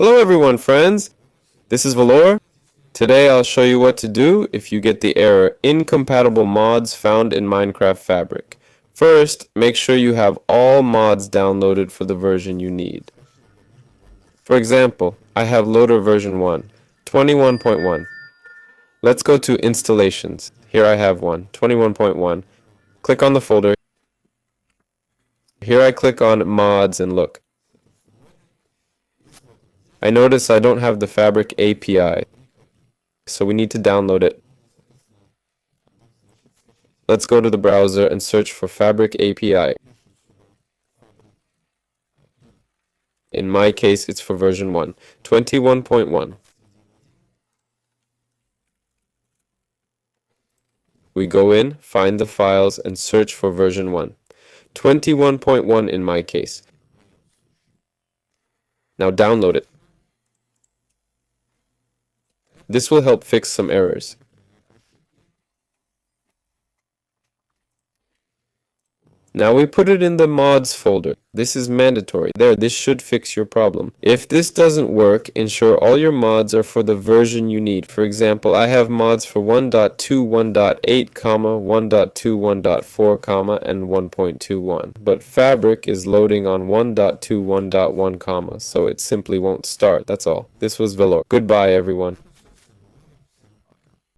Hello everyone, friends. This is Valor. Today I'll show you what to do if you get the error Incompatible Mods Found in Minecraft Fabric. First, make sure you have all mods downloaded for the version you need. For example, I have loader version 1, 21.1. Let's go to installations. Here I have one, 21.1. Click on the folder. Here I click on mods and look. I notice I don't have the Fabric API, so we need to download it. Let's go to the browser and search for Fabric API. In my case, it's for version 1, 21.1. We go in, find the files, and search for version 1, 21.1 in my case. Now download it. This will help fix some errors. Now we put it in the mods folder. This is mandatory. This should fix your problem. If this doesn't work, ensure all your mods are for the version you need. For example, I have mods for 1.2, 1.8, 1.2, 1.4, and 1.21. But Fabric is loading on 1.2, 1.1, so it simply won't start. That's all. This was Velour. Goodbye, everyone.